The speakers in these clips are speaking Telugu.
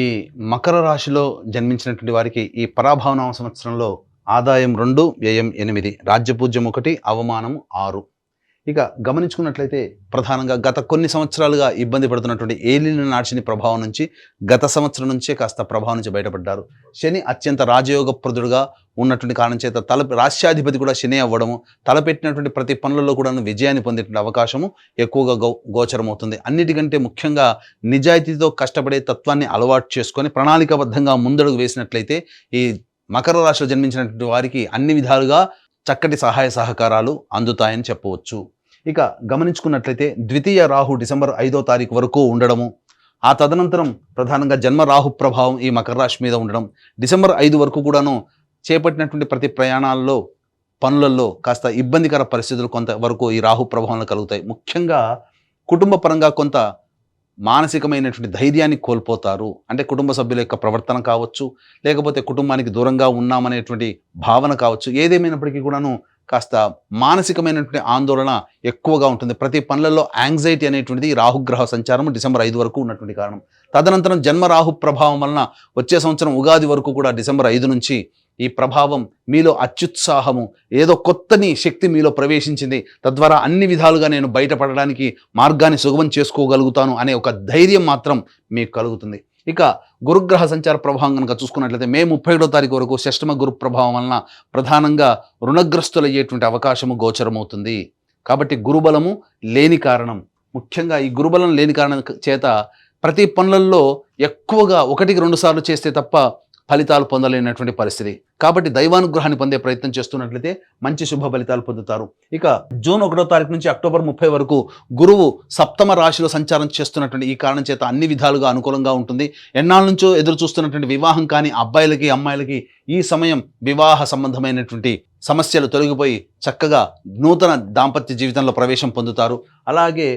ఈ మకర రాశిలో జన్మించినటువంటి వారికి ఈ పరాభవనామ సంవత్సరంలో ఆదాయం 2, వ్యయం 8, రాజ్యపూజ్యం 1, అవమానం 6. ఇక గమనించుకున్నట్లయితే ప్రధానంగా గత కొన్ని సంవత్సరాలుగా ఇబ్బంది పడుతున్నటువంటి ఏలిన నాడిని ప్రభావం నుంచి గత సంవత్సరం నుంచే కాస్త ప్రభావం నుంచి బయటపడ్డారు. శని అత్యంత రాజయోగప్రదుడుగా ఉన్నటువంటి కారణం చేత రాష్ట్రాధిపతి కూడా శని అవ్వడము, తలపెట్టినటువంటి ప్రతి పనులలో కూడా విజయాన్ని పొందేటువంటి అవకాశము ఎక్కువగా గోచరమవుతుంది. అన్నిటికంటే ముఖ్యంగా నిజాయితీతో కష్టపడే తత్వాన్ని అలవాటు చేసుకొని ప్రణాళికాబద్ధంగా ముందడుగు వేసినట్లయితే ఈ మకర రాశిలో జన్మించినటువంటి వారికి అన్ని విధాలుగా చక్కటి సహాయ సహకారాలు అందుతాయని చెప్పవచ్చు. ఇక గమనించుకున్నట్లయితే ద్వితీయ రాహు డిసెంబర్ 5వ తారీఖు వరకు ఉండడము, ఆ తదనంతరం ప్రధానంగా జన్మ రాహు ప్రభావం ఈ మకర రాశి మీద ఉండడం, డిసెంబర్ 5 వరకు కూడాను చేపట్టినటువంటి ప్రతి ప్రయాణాల్లో పనులలో కాస్త ఇబ్బందికర పరిస్థితులు కొంతవరకు ఈ రాహు ప్రభావంలో కలుగుతాయి. ముఖ్యంగా కుటుంబ పరంగా కొంత మానసికమైనటువంటి ధైర్యాన్ని కోల్పోతారు. అంటే కుటుంబ సభ్యుల యొక్క ప్రవర్తన కావచ్చు, లేకపోతే కుటుంబానికి దూరంగా ఉన్నామనేటువంటి భావన కావచ్చు, ఏదేమైనప్పటికీ కూడాను కాస్త మానసికమైనటువంటి ఆందోళన ఎక్కువగా ఉంటుంది. ప్రతి పనులలో యాంగ్జైటీ అనేటువంటిది రాహుగ్రహ సంచారం డిసెంబర్ 5 వరకు ఉన్నటువంటి కారణం. తదనంతరం జన్మ రాహు ప్రభావం వలన వచ్చే సంవత్సరం ఉగాది వరకు కూడా డిసెంబర్ 5 నుంచి ఈ ప్రభావం మీలో అత్యుత్సాహము, ఏదో కొత్తని శక్తి మీలో ప్రవేశించింది, తద్వారా అన్ని విధాలుగా నేను బయటపడడానికి మార్గాన్ని సుగమం చేసుకోగలుగుతాను అనే ఒక ధైర్యం మాత్రం మీకు కలుగుతుంది. ఇక గురుగ్రహ సంచార ప్రభావం కనుక చూసుకున్నట్లయితే మే 31వ తారీఖు వరకు షష్టమ గురు ప్రభావం వలన ప్రధానంగా రుణగ్రస్తులయ్యేటువంటి అవకాశము గోచరమవుతుంది. కాబట్టి గురుబలము లేని కారణం, ముఖ్యంగా ఈ గురుబలం లేని కారణం చేత ప్రతి పనులలో ఎక్కువగా 1-2 సార్లు చేస్తే తప్ప ఫలితాలు పొందలేనటువంటి పరిస్థితి. కాబట్టి దైవానుగ్రహాన్ని పొందే ప్రయత్నం చేస్తున్నట్లయితే మంచి శుభ ఫలితాలు పొందుతారు. ఇక జూన్ 1వ తారీఖు నుంచి అక్టోబర్ 30 వరకు గురువు సప్తమ రాశిలో సంచారం చేస్తున్నటువంటి ఈ కారణం చేత అన్ని విధాలుగా అనుకూలంగా ఉంటుంది. ఎన్నాళ్ళ నుంచో ఎదురు చూస్తున్నటువంటి వివాహం కానీ అబ్బాయిలకి అమ్మాయిలకి ఈ సమయం వివాహ సంబంధమైనటువంటి సమస్యలు తొలగిపోయి చక్కగా నూతన దాంపత్య జీవితంలో ప్రవేశం పొందుతారు. అలాగే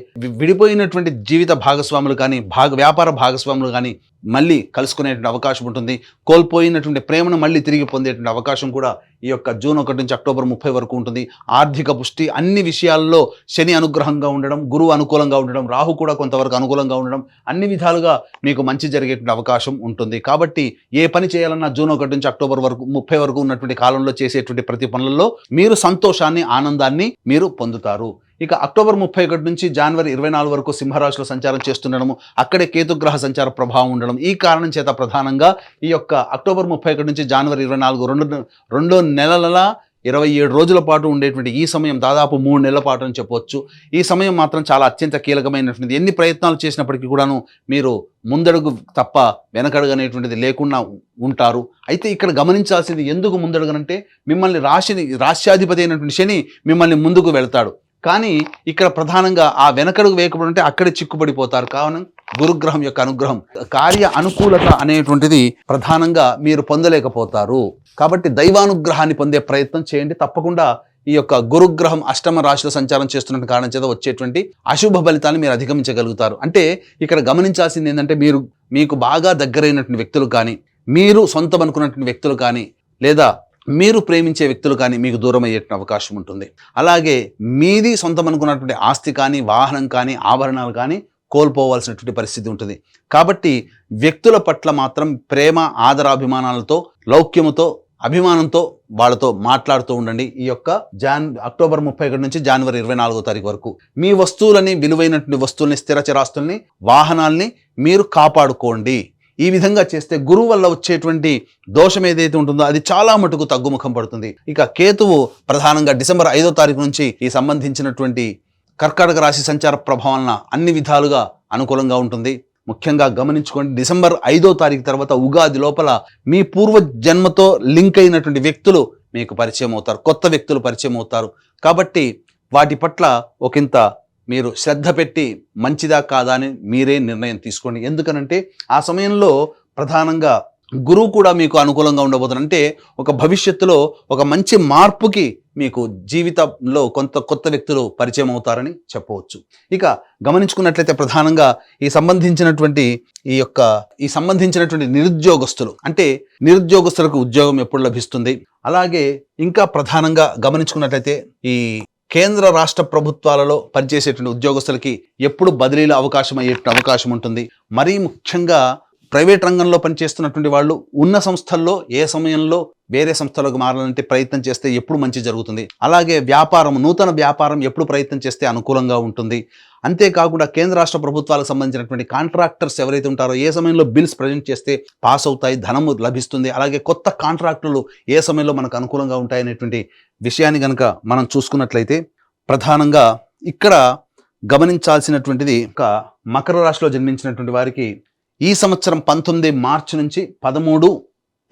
విడిపోయినటువంటి జీవిత భాగస్వాములు కానీ వ్యాపార భాగస్వాములు కానీ మళ్ళీ కలుసుకునేటువంటి అవకాశం ఉంటుంది. కోల్పోయినటువంటి ప్రేమను మళ్ళీ తిరిగి పొందేటువంటి అవకాశం కూడా ఈ యొక్క జూన్ 1 నుంచి అక్టోబర్ 30 వరకు ఉంటుంది. ఆర్థిక పుష్టి, అన్ని విషయాల్లో శని అనుగ్రహంగా ఉండడం, గురువు అనుకూలంగా ఉండడం, రాహు కూడా కొంతవరకు అనుకూలంగా ఉండడం, అన్ని విధాలుగా మీకు మంచి జరిగేటువంటి అవకాశం ఉంటుంది. కాబట్టి ఏ పని చేయాలన్నా జూన్ 1 నుంచి అక్టోబర్ 30 వరకు ఉన్నటువంటి కాలంలో చేసేటువంటి ప్రతి పనులలో మీరు సంతోషాన్ని, ఆనందాన్ని మీరు పొందుతారు. ఇక అక్టోబర్ 31 నుంచి జనవరి 24 వరకు సింహరాశిలో సంచారం చేస్తుండడము, అక్కడే కేతుగ్రహ సంచార ప్రభావం ఉండడం, ఈ కారణం చేత ప్రధానంగా ఈ యొక్క అక్టోబర్ 31 నుంచి జనవరి 24 రెండు నెలల 27 రోజుల పాటు ఉండేటువంటి ఈ సమయం దాదాపు 3 నెలల పాటు అని చెప్పవచ్చు. ఈ సమయం మాత్రం చాలా అత్యంత కీలకమైనటువంటిది. ఎన్ని ప్రయత్నాలు చేసినప్పటికీ కూడాను మీరు ముందడుగు తప్ప వెనకడుగు లేకుండా ఉంటారు. అయితే ఇక్కడ గమనించాల్సింది, ఎందుకు ముందడుగనంటే మిమ్మల్ని రాష్ట్రాధిపతి అయినటువంటి శని మిమ్మల్ని ముందుకు వెళ్తాడు. కానీ ఇక్కడ ప్రధానంగా ఆ వెనకడుగు వేయకపోతే అక్కడే చిక్కుపడిపోతారు. కావున గురుగ్రహం యొక్క అనుగ్రహం, కార్య అనుకూలత అనేటువంటిది ప్రధానంగా మీరు పొందలేకపోతారు. కాబట్టి దైవానుగ్రహాన్ని పొందే ప్రయత్నం చేయండి. తప్పకుండా ఈ యొక్క గురుగ్రహం అష్టమ రాశిలో సంచారం చేస్తున్న కారణం చేత వచ్చేటువంటి అశుభ ఫలితాన్ని మీరు అధిగమించగలుగుతారు. అంటే ఇక్కడ గమనించాల్సింది ఏంటంటే, మీకు బాగా దగ్గరైనటువంటి వ్యక్తులు కానీ, మీరు సొంతం అనుకున్నటువంటి వ్యక్తులు కానీ, లేదా మీరు ప్రేమించే వ్యక్తులు కానీ మీకు దూరం అయ్యేటువంటి అవకాశం ఉంటుంది. అలాగే మీది సొంతం అనుకున్నటువంటి ఆస్తి కానీ, వాహనం కానీ, ఆభరణాలు కానీ కోల్పోవాల్సినటువంటి పరిస్థితి ఉంటుంది. కాబట్టి వ్యక్తుల పట్ల మాత్రం ప్రేమ, ఆదరాభిమానాలతో, లౌక్యముతో, అభిమానంతో వాళ్ళతో మాట్లాడుతూ ఉండండి. ఈ యొక్క అక్టోబర్ 31 నుంచి జనవరి 24వ తారీఖు వరకు మీ వస్తువులని, విలువైనటువంటి వస్తువుల్ని, స్థిర చరాస్తుల్ని, వాహనాల్ని మీరు కాపాడుకోండి. ఈ విధంగా చేస్తే గురువు వల్ల వచ్చేటువంటి దోషం ఏదైతే ఉంటుందో అది చాలా మటుకు తగ్గుముఖం పడుతుంది. ఇక కేతువు ప్రధానంగా డిసెంబర్ 5వ తారీఖు నుంచి ఈ సంబంధించినటువంటి కర్కాటక రాశి సంచార ప్రభావాలన అన్ని విధాలుగా అనుకూలంగా ఉంటుంది. ముఖ్యంగా గమనించుకోండి, డిసెంబర్ 5వ తారీఖు తర్వాత ఉగాది లోపల మీ పూర్వ జన్మతో లింక్ అయినటువంటి వ్యక్తులు మీకు పరిచయం అవుతారు, కొత్త వ్యక్తులు పరిచయం అవుతారు. కాబట్టి వాటి పట్ల ఒకంత మీరు శ్రద్ధ పెట్టి మంచిదా కాదా అని మీరే నిర్ణయం తీసుకోండి. ఎందుకనంటే ఆ సమయంలో ప్రధానంగా గురువు కూడా మీకు అనుకూలంగా ఉండబోతున్నారు. అంటే ఒక భవిష్యత్తులో ఒక మంచి మార్పుకి మీకు జీవితంలో కొత్త వ్యక్తులు పరిచయం అవుతారని చెప్పవచ్చు. ఇక గమనించుకున్నట్లయితే ప్రధానంగా ఈ సంబంధించినటువంటి నిరుద్యోగస్తులు, అంటే నిరుద్యోగస్తులకు ఉద్యోగం ఎప్పుడు లభిస్తుంది, అలాగే ఇంకా ప్రధానంగా గమనించుకున్నట్లయితే ఈ కేంద్ర రాష్ట్ర ప్రభుత్వాలలో పనిచేసేటువంటి ఉద్యోగస్తులకి ఎప్పుడు బదిలీల అవకాశం అయ్యేటువంటి అవకాశం ఉంటుంది. మరీ ముఖ్యంగా ప్రైవేట్ రంగంలో పనిచేస్తున్నటువంటి వాళ్ళు ఉన్న సంస్థల్లో ఏ సమయంలో వేరే సంస్థలకు మారాలంటే ప్రయత్నం చేస్తే ఎప్పుడు మంచి జరుగుతుంది, అలాగే వ్యాపారం, నూతన వ్యాపారం ఎప్పుడు ప్రయత్నం చేస్తే అనుకూలంగా ఉంటుంది. అంతేకాకుండా కేంద్ర రాష్ట్ర ప్రభుత్వాలకు సంబంధించినటువంటి కాంట్రాక్టర్స్ ఎవరైతే ఉంటారో ఏ సమయంలో బిల్స్ ప్రజెంట్ చేస్తే పాస్ అవుతాయి, ధనము లభిస్తుంది, అలాగే కొత్త కాంట్రాక్టులు ఏ సమయంలో మనకు అనుకూలంగా ఉంటాయి అనేటువంటి విషయాన్ని కనుక మనం చూసుకున్నట్లయితే ప్రధానంగా ఇక్కడ గమనించాల్సినటువంటిది మకర రాశిలో జన్మించినటువంటి వారికి ఈ సంవత్సరం 19 మార్చి నుంచి 13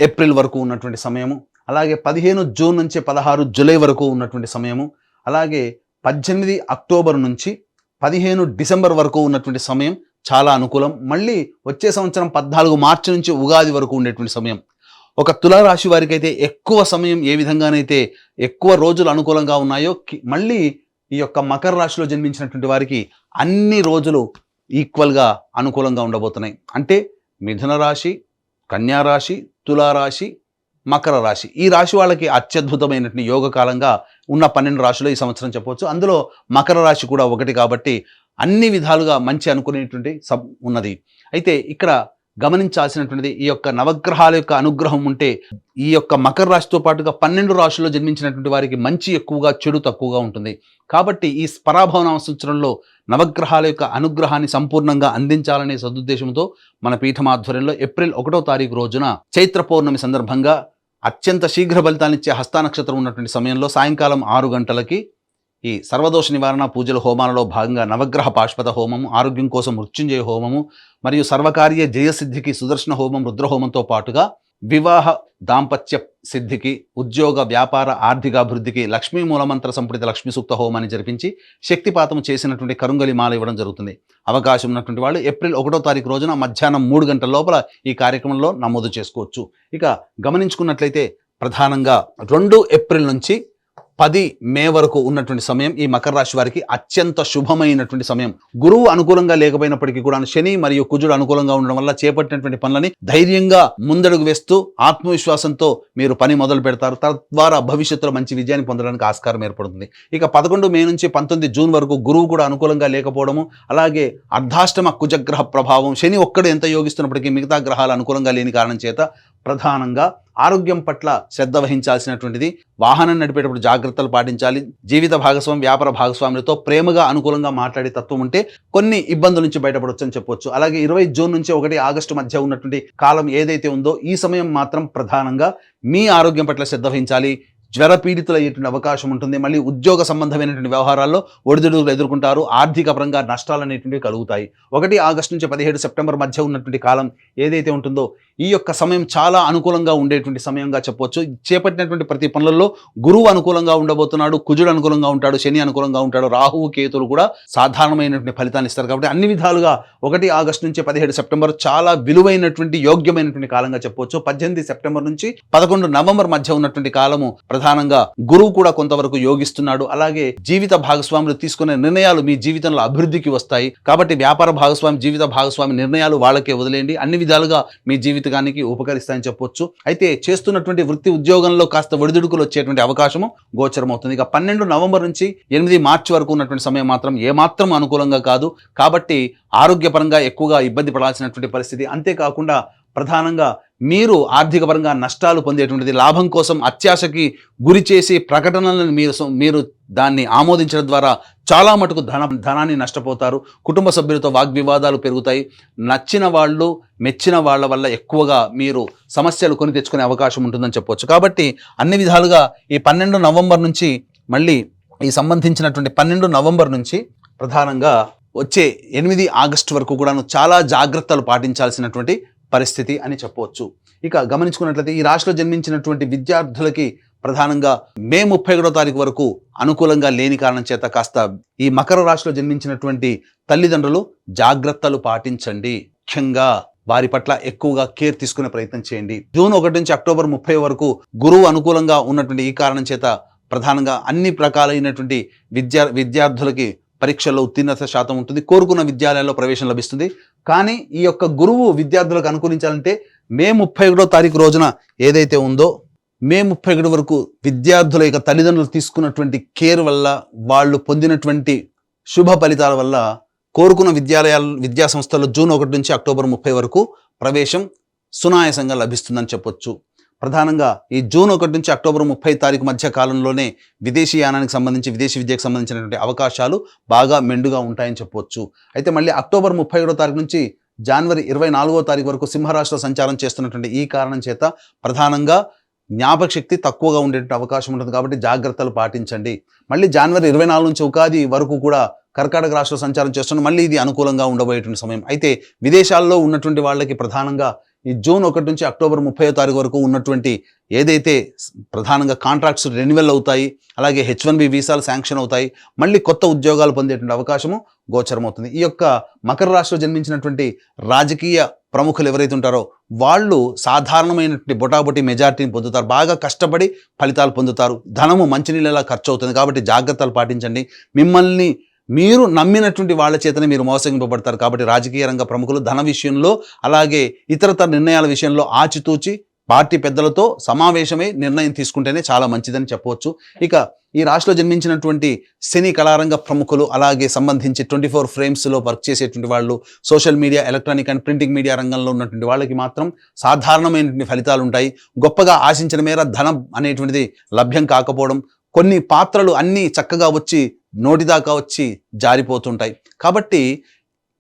ఏప్రిల్ వరకు ఉన్నటువంటి సమయము, అలాగే 15 జూన్ నుంచి 16 జూలై వరకు ఉన్నటువంటి సమయము, అలాగే 18 అక్టోబర్ నుంచి 15 డిసెంబర్ వరకు ఉన్నటువంటి సమయం చాలా అనుకూలం. మళ్ళీ వచ్చే సంవత్సరం 14 మార్చి నుంచి ఉగాది వరకు ఉండేటువంటి సమయం. ఒక తులారాశి వారికి అయితే ఎక్కువ సమయం ఏ విధంగానైతే ఎక్కువ రోజులు అనుకూలంగా ఉన్నాయో మళ్ళీ ఈ యొక్క మకర రాశిలో జన్మించినటువంటి వారికి అన్ని రోజులు ఈక్వల్గా అనుకూలంగా ఉండబోతున్నాయి. అంటే మిథున రాశి, కన్యా రాశి, తులారాశి, మకర రాశి, ఈ రాశి వాళ్ళకి అత్యద్భుతమైనటువంటి యోగకాలంగా ఉన్న 12 రాశులు ఈ సంవత్సరం చెప్పవచ్చు. అందులో మకర రాశి కూడా ఒకటి కాబట్టి అన్ని విధాలుగా మంచి అనుకునేటువంటి ఉన్నది. అయితే ఇక్కడ గమనించాల్సినటువంటిది ఈ యొక్క నవగ్రహాల యొక్క అనుగ్రహం ఉంటే ఈ యొక్క మకర రాశితో పాటుగా 12 రాశుల్లో జన్మించినటువంటి వారికి మంచి ఎక్కువగా, చెడు తక్కువగా ఉంటుంది. కాబట్టి ఈ పరాభవన సంవత్సరంలో నవగ్రహాల యొక్క అనుగ్రహాన్ని సంపూర్ణంగా అందించాలనే సదుద్దేశంతో మన పీఠం ఆధ్వర్యంలో ఏప్రిల్ 1వ తారీఖు రోజున చైత్ర పౌర్ణమి సందర్భంగా అత్యంత శీఘ్ర ఫలితాన్నిచ్చే హస్త నక్షత్రం ఉన్నటువంటి సమయంలో సాయంకాలం 6 గంటలకి ఈ సర్వదోష నివారణ పూజల హోమాలలో భాగంగా నవగ్రహ పాశుపత హోమము, ఆరోగ్యం కోసం మృత్యుంజయ హోమము మరియు సర్వకార్య జయసిద్ధికి సుదర్శన హోమం, రుద్రహోమంతో పాటుగా వివాహ దాంపత్య సిద్ధికి, ఉద్యోగ వ్యాపార ఆర్థికాభివృద్ధికి లక్ష్మీ మూలమంత్ర సంపుటిత లక్ష్మీ సూక్త హోమాన్ని జరిపించి శక్తిపాతం చేసినటువంటి కరుంగలి మాల ఇవ్వడం జరుగుతుంది. అవకాశం ఉన్నటువంటి వాళ్ళు ఏప్రిల్ 1వ తారీఖు రోజున మధ్యాహ్నం 3 గంటల లోపల ఈ కార్యక్రమంలో నమోదు చేసుకోవచ్చు. ఇక గమనించుకున్నట్లయితే ప్రధానంగా 2 ఏప్రిల్ నుంచి 10 మే వరకు ఉన్నటువంటి సమయం ఈ మకర రాశి వారికి అత్యంత శుభమైనటువంటి సమయం. గురువు అనుకూలంగా లేకపోయినప్పటికీ కూడా శని మరియు కుజుడు అనుకూలంగా ఉండడం వల్ల చేపట్టినటువంటి పనులని ధైర్యంగా ముందడుగు వేస్తూ ఆత్మవిశ్వాసంతో మీరు పని మొదలు పెడతారు. తద్వారా భవిష్యత్తులో మంచి విజయాన్ని పొందడానికి ఆస్కారం ఏర్పడుతుంది. ఇక 11 మే నుంచి 19 జూన్ వరకు గురువు కూడా అనుకూలంగా లేకపోవడము, అలాగే అర్ధాష్టమ కుజగ్రహ ప్రభావం, శని ఒక్కడు ఎంత యోగిస్తున్నప్పటికీ మిగతా గ్రహాలు అనుకూలంగా లేని కారణం చేత ప్రధానంగా ఆరోగ్యం పట్ల శ్రద్ధ వహించాల్సినటువంటిది, వాహనం నడిపేటప్పుడు జాగ్రత్తలు పాటించాలి. జీవిత భాగస్వామి, వ్యాపార భాగస్వాములతో ప్రేమగా అనుకూలంగా మాట్లాడే తత్వం ఉంటే కొన్ని ఇబ్బందుల నుంచి బయటపడవచ్చు అని చెప్పొచ్చు. అలాగే 20 జూన్ నుంచి 1 ఆగస్టు మధ్య ఉన్నటువంటి కాలం ఏదైతే ఉందో ఈ సమయం మాత్రం ప్రధానంగా మీ ఆరోగ్యం పట్ల శ్రద్ధ వహించాలి. జ్వర పీడితులయ్యేటువంటి అవకాశం ఉంటుంది. మళ్ళీ ఉద్యోగ సంబంధమైనటువంటి వ్యవహారాల్లో ఒడిదుడుకులు ఎదుర్కొంటారు. ఆర్థిక పరంగా నష్టాలు అనేటువంటివి కలుగుతాయి. 1 ఆగస్టు నుంచి 17 సెప్టెంబర్ మధ్య ఉన్నటువంటి కాలం ఏదైతే ఉంటుందో ఈ యొక్క సమయం చాలా అనుకూలంగా ఉండేటువంటి సమయంగా చెప్పవచ్చు. చేపట్టినటువంటి ప్రతి పనులలో గురువు అనుకూలంగా ఉండబోతున్నాడు, కుజుడు అనుకూలంగా ఉంటాడు, శని అనుకూలంగా ఉంటాడు, రాహువు కేతులు కూడా సాధారణమైనటువంటి ఫలితాన్ని ఇస్తారు. కాబట్టి అన్ని విధాలుగా 1 ఆగస్టు నుంచి 17 సెప్టెంబర్ చాలా విలువైనటువంటి, యోగ్యమైనటువంటి కాలంగా చెప్పవచ్చు. 18 సెప్టెంబర్ నుంచి 11 నవంబర్ మధ్య ఉన్నటువంటి కాలము ప్రధానంగా గురువు కూడా కొంతవరకు యోగిస్తున్నాడు. అలాగే జీవిత భాగస్వాములు తీసుకునే నిర్ణయాలు మీ జీవితంలో అభివృద్ధికి వస్తాయి. కాబట్టి వ్యాపార భాగస్వామి, జీవిత భాగస్వామి నిర్ణయాలు వాళ్ళకే వదిలేయండి. అన్ని విధాలుగా మీ జీవితానికి ఉపకరిస్తాయని చెప్పొచ్చు. అయితే చేస్తున్నటువంటి వృత్తి ఉద్యోగంలో కాస్త ఒడిదుడుకులు వచ్చేటువంటి అవకాశము గోచరమవుతుంది. ఇక 12 నవంబర్ నుంచి 8 మార్చి వరకు ఉన్నటువంటి సమయం మాత్రం ఏమాత్రం అనుకూలంగా కాదు. కాబట్టి ఆరోగ్యపరంగా ఎక్కువగా ఇబ్బంది పడాల్సినటువంటి పరిస్థితి. అంతేకాకుండా ప్రధానంగా మీరు ఆర్థిక పరంగా నష్టాలు పొందేటువంటిది, లాభం కోసం అత్యాశకి గురి చేసి ప్రకటనలను మీరు దాన్ని ఆమోదించడం ద్వారా చాలా మటుకు ధనాన్ని నష్టపోతారు. కుటుంబ సభ్యులతో వాగ్వివాదాలు పెరుగుతాయి. నచ్చిన వాళ్ళు, మెచ్చిన వాళ్ళ వల్ల ఎక్కువగా మీరు సమస్యలు కొని తెచ్చుకునే అవకాశం ఉంటుందని చెప్పవచ్చు. కాబట్టి అన్ని విధాలుగా ఈ 12 నవంబర్ నుంచి మళ్ళీ ఈ సంబంధించినటువంటి 12 నవంబర్ నుంచి ప్రధానంగా వచ్చే 8 ఆగస్టు వరకు కూడాను చాలా జాగ్రత్తలు పాటించాల్సినటువంటి పరిస్థితి అని చెప్పవచ్చు. ఇక గమనించుకున్నట్లయితే ఈ రాశిలో జన్మించినటువంటి విద్యార్థులకి ప్రధానంగా మే 31వ తారీఖు వరకు అనుకూలంగా లేని కారణం చేత కాస్త ఈ మకర రాశిలో జన్మించినటువంటి తల్లిదండ్రులు జాగ్రత్తలు పాటించండి. ముఖ్యంగా వారి పట్ల ఎక్కువగా కేర్ తీసుకునే ప్రయత్నం చేయండి. జూన్ 1 నుంచి అక్టోబర్ 30 వరకు గురువు అనుకూలంగా ఉన్నటువంటి ఈ కారణం చేత ప్రధానంగా అన్ని రకాలైనటువంటి విద్యార్థులకి పరీక్షల్లో ఉత్తీర్ణత శాతం ఉంటుంది. కోరుకున్న విద్యాలయాల్లో ప్రవేశం లభిస్తుంది. కానీ ఈ యొక్క గురువు విద్యార్థులకు అనుకూలించాలంటే మే 31వ తారీఖు రోజున ఏదైతే ఉందో మే 31 వరకు విద్యార్థుల యొక్క తల్లిదండ్రులు తీసుకున్నటువంటి కేర్ వల్ల, వాళ్ళు పొందినటువంటి శుభ ఫలితాల వల్ల కోరుకున్న విద్యా సంస్థల్లో జూన్ 1 నుంచి అక్టోబర్ 30 వరకు ప్రవేశం సునాయాసంగా లభిస్తుందని చెప్పొచ్చు. ప్రధానంగా ఈ జూన్ 1 నుంచి అక్టోబర్ 30 తారీఖు మధ్య కాలంలోనే విదేశీ యానానికి సంబంధించి విదేశీ విద్యకు సంబంధించినటువంటి అవకాశాలు బాగా మెండుగా ఉంటాయని చెప్పొచ్చు. అయితే మళ్ళీ అక్టోబర్ 31 తారీఖు నుంచి జనవరి 24 తారీఖు వరకు సింహరాశిలో సంచారం చేస్తున్నటువంటి ఈ కారణం చేత ప్రధానంగా జ్ఞాపక శక్తి తక్కువగా ఉండేటువంటి అవకాశం ఉంటుంది. కాబట్టి జాగ్రత్తలు పాటించండి. మళ్ళీ జనవరి 24 నుంచి ఉగాది వరకు కూడా కర్కాటక రాశిలో సంచారం చేస్తున్న మళ్ళీ ఇది అనుకూలంగా ఉండబోయేటువంటి సమయం. అయితే విదేశాల్లో ఉన్నటువంటి వాళ్ళకి ప్రధానంగా ఈ జూన్ 1 నుంచి అక్టోబర్ 30 తారీఖు వరకు ఉన్నటువంటి ఏదైతే ప్రధానంగా కాంట్రాక్ట్స్ రెన్యువల్ అవుతాయి, అలాగే H1B వీసాలు శాంక్షన్ అవుతాయి, మళ్ళీ కొత్త ఉద్యోగాలు పొందేటువంటి అవకాశము గోచరమవుతుంది. ఈ యొక్క మకర రాశిలో జన్మించినటువంటి రాజకీయ ప్రముఖులు ఎవరైతే ఉంటారో వాళ్ళు సాధారణమైనటువంటి బొటాబొటి మెజారిటీని పొందుతారు. బాగా కష్టపడి ఫలితాలు పొందుతారు. ధనము మంచినీళ్ళలా ఖర్చు అవుతుంది. కాబట్టి జాగ్రత్తలు పాటించండి. మిమ్మల్ని మీరు నమ్మినటువంటి వాళ్ళ చేతనే మీరు మోసగింపబడతారు. కాబట్టి రాజకీయ రంగ ప్రముఖులు ధన విషయంలో అలాగే ఇతరతర నిర్ణయాల విషయంలో ఆచితూచి పార్టీ పెద్దలతో సమావేశమై నిర్ణయం తీసుకుంటేనే చాలా మంచిదని చెప్పవచ్చు. ఇక ఈ రాశిలో జన్మించినటువంటి సినీ కళారంగ ప్రముఖులు అలాగే సంబంధించి 24 ఫ్రేమ్స్లో వర్క్ చేసేటువంటి వాళ్ళు, social media, electronic and printing media రంగంలో ఉన్నటువంటి వాళ్ళకి మాత్రం సాధారణమైనటువంటి ఫలితాలు ఉంటాయి. గొప్పగా ఆశించిన మేర ధనం అనేటువంటిది లభ్యం కాకపోవడం, కొన్ని పాత్రలు అన్నీ చక్కగా వచ్చి నోటిదాకా వచ్చి జారిపోతుంటాయి. కాబట్టి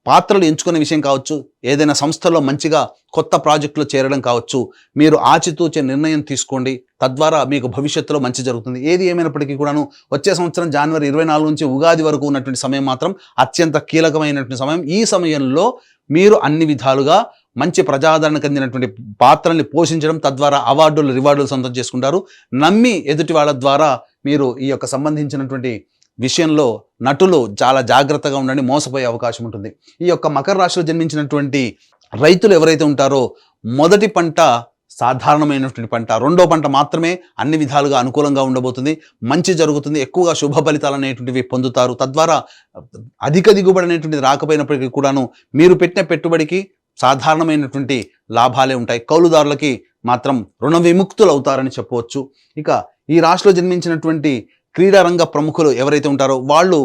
పాత్రలు ఎంచుకునే విషయం కావచ్చు, ఏదైనా సంస్థలో మంచిగా కొత్త ప్రాజెక్టులో చేరడం కావచ్చు, మీరు ఆచితూచే నిర్ణయం తీసుకోండి. తద్వారా మీకు భవిష్యత్తులో మంచి జరుగుతుంది. ఏది ఏమైనప్పటికీ కూడాను వచ్చే సంవత్సరం జనవరి 24 నుంచి ఉగాది వరకు ఉన్నటువంటి సమయం మాత్రం అత్యంత కీలకమైనటువంటి సమయం. ఈ సమయంలో మీరు అన్ని విధాలుగా మంచి ప్రజాదరణ చెందినటువంటి పాత్రల్ని పోషించడం, తద్వారా అవార్డులు రివార్డులు సొంతం చేసుకుంటారు. నమ్మి ఎదుటి వాళ్ళ ద్వారా మీరు ఈ యొక్క సంబంధించినటువంటి విషయంలో నటులు చాలా జాగ్రత్తగా ఉండండి, మోసపోయే అవకాశం ఉంటుంది. ఈ యొక్క మకర రాశిలో జన్మించినటువంటి రైతులు ఎవరైతే ఉంటారో మొదటి పంట సాధారణమైనటువంటి పంట, రెండో పంట మాత్రమే అన్ని విధాలుగా అనుకూలంగా ఉండబోతుంది. మంచి జరుగుతుంది. ఎక్కువగా శుభ ఫలితాలు అనేటువంటివి పొందుతారు. తద్వారా అధిక దిగుబడి అనేటువంటిది రాకపోయినప్పటికీ కూడాను మీరు పెట్టిన పెట్టుబడికి సాధారణమైనటువంటి లాభాలే ఉంటాయి. కౌలుదారులకి మాత్రం రుణ విముక్తులు అవుతారని చెప్పవచ్చు. ఇక ఈ రాశిలో జన్మించినటువంటి క్రీడారంగ ప్రముఖులు ఎవరైతే ఉంటారో వాళ్ళు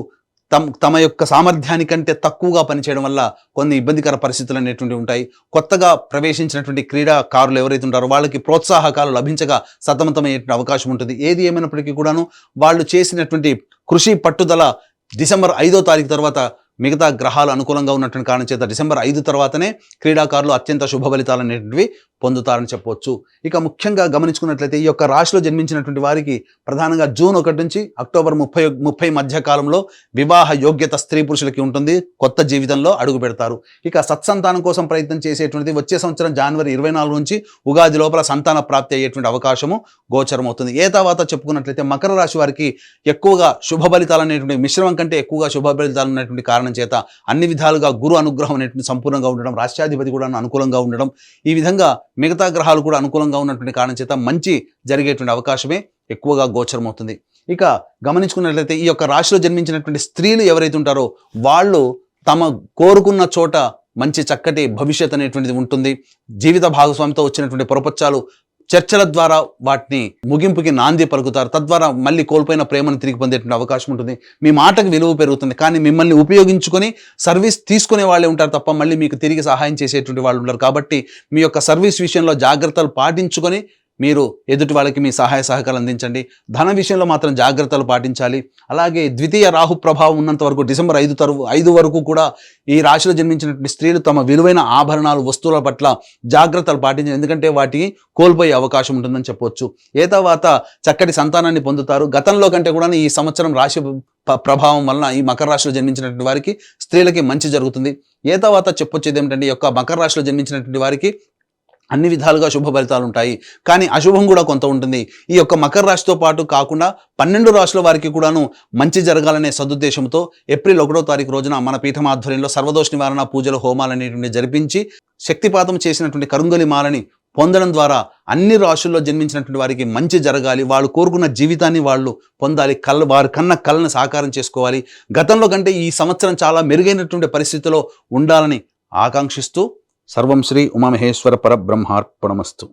తమ యొక్క సామర్థ్యానికంటే తక్కువగా పనిచేయడం వల్ల కొన్ని ఇబ్బందికర పరిస్థితులు అనేటువంటివి ఉంటాయి. కొత్తగా ప్రవేశించినటువంటి క్రీడాకారులు ఎవరైతే ఉంటారో వాళ్ళకి ప్రోత్సాహకాలు లభించగా సతమతమయ్యేటువంటి అవకాశం ఉంటుంది. ఏది ఏమైనప్పటికీ కూడాను వాళ్ళు చేసినటువంటి కృషి పట్టుదల డిసెంబర్ 5వ తారీఖు తర్వాత మిగతా గ్రహాలు అనుకూలంగా ఉన్నటువంటి కారణం చేత డిసెంబర్ 5 తర్వాతనే క్రీడాకారులు అత్యంత శుభ ఫలితాలు అనేటివి పొందుతారని చెప్పవచ్చు. ఇక ముఖ్యంగా గమనించుకున్నట్లయితే ఈ యొక్క రాశిలో జన్మించినటువంటి వారికి ప్రధానంగా జూన్ 1 నుంచి అక్టోబర్ 30 మధ్య కాలంలో వివాహ యోగ్యత స్త్రీ పురుషులకి ఉంటుంది. కొత్త జీవితంలో అడుగు పెడతారు. ఇక సత్సంతానం కోసం ప్రయత్నం చేసేటువంటిది వచ్చే సంవత్సరం జనవరి 24 నుంచి ఉగాది లోపల సంతాన ప్రాప్తి అయ్యేటువంటి అవకాశము గోచరమవుతుంది. ఏ తర్వాత చెప్పుకున్నట్లయితే మకర రాశి వారికి ఎక్కువగా శుభ ఫలితాలు అనేటువంటి మిశ్రమం కంటే ఎక్కువగా శుభ ఫలితాలు అనేటువంటి కారణం చేత అన్ని విధాలుగా గురు అనుగ్రహం అనేటువంటి సంపూర్ణంగా ఉండడం, రాష్ట్రాధిపతి కూడా అనుకూలంగా ఉండడం, ఈ విధంగా మిగతా గ్రహాలు కూడా అనుకూలంగా ఉన్నటువంటి కారణం చేత మంచి జరిగేటువంటి అవకాశమే ఎక్కువగా గోచరమవుతుంది. ఇక గమనించుకున్నట్లయితే ఈ యొక్క రాశిలో జన్మించినటువంటి స్త్రీలు ఎవరైతే ఉంటారో వాళ్ళు తమ కోరుకున్న చోట మంచి చక్కటి భవిష్యత్ అనేటువంటిది ఉంటుంది. జీవిత భాగస్వామితో వచ్చినటువంటి పొరపచ్చాలు చర్చల ద్వారా వాటిని ముగింపుకి నాంది పలుకుతారు. తద్వారా మళ్ళీ కోల్పోయిన ప్రేమను తిరిగి పొందేటువంటి అవకాశం ఉంటుంది. మీ మాటకు విలువ పెరుగుతుంది. కానీ మిమ్మల్ని ఉపయోగించుకొని సర్వీస్ తీసుకునే వాళ్ళే ఉంటారు తప్ప మళ్ళీ మీకు తిరిగి సహాయం చేసేటువంటి వాళ్ళు ఉంటారు. కాబట్టి మీ యొక్క సర్వీస్ విషయంలో జాగ్రత్తలు పాటించుకొని మీరు ఎదుటి వాళ్ళకి మీ సహాయ సహకారాలు అందించండి. ధన విషయంలో మాత్రం జాగ్రత్తలు పాటించాలి. అలాగే ద్వితీయ రాహు ప్రభావం ఉన్నంత వరకు డిసెంబర్ 5 వరకు కూడా ఈ రాశిలో జన్మించినటువంటి స్త్రీలు తమ విలువైన ఆభరణాలు, వస్తువుల పట్ల జాగ్రత్తలు పాటించాలి. ఎందుకంటే వాటికి కోల్పోయే అవకాశం ఉంటుందని చెప్పవచ్చు. ఏ తర్వాత చక్కటి సంతానాన్ని పొందుతారు. గతంలో కంటే కూడా ఈ సంవత్సరం రాశి ప్రభావం వలన ఈ మకర రాశిలో జన్మించినటువంటి వారికి స్త్రీలకి మంచి జరుగుతుంది. ఏ తర్వాత చెప్పొచ్చేది ఏమిటంటే ఈ యొక్క మకర రాశిలో జన్మించినటువంటి వారికి అన్ని విధాలుగా శుభ ఫలితాలు ఉంటాయి. కానీ అశుభం కూడా కొంత ఉంటుంది. ఈ యొక్క మకర రాశితో పాటు కాకుండా 12 రాశుల వారికి కూడాను మంచి జరగాలనే సదుద్దేశంతో ఏప్రిల్ 1వ తారీఖు రోజున మన పీఠం ఆధ్వర్యంలో సర్వదోష నివారణ పూజలు, హోమాలు అనేటువంటి జరిపించి శక్తిపాతం చేసినటువంటి కరుంగలి మాలని పొందడం ద్వారా అన్ని రాశుల్లో జన్మించినటువంటి వారికి మంచి జరగాలి. వాళ్ళు కోరుకున్న జీవితాన్ని వాళ్ళు పొందాలి. వారి కన్న కళ్ళను సాకారం చేసుకోవాలి. గతంలో కంటే ఈ సంవత్సరం చాలా మెరుగైనటువంటి పరిస్థితిలో ఉండాలని ఆకాంక్షిస్తూ సర్వం శ్రీ ఉమామహేశ్వర పరబ్రహ్మార్పణమస్తు.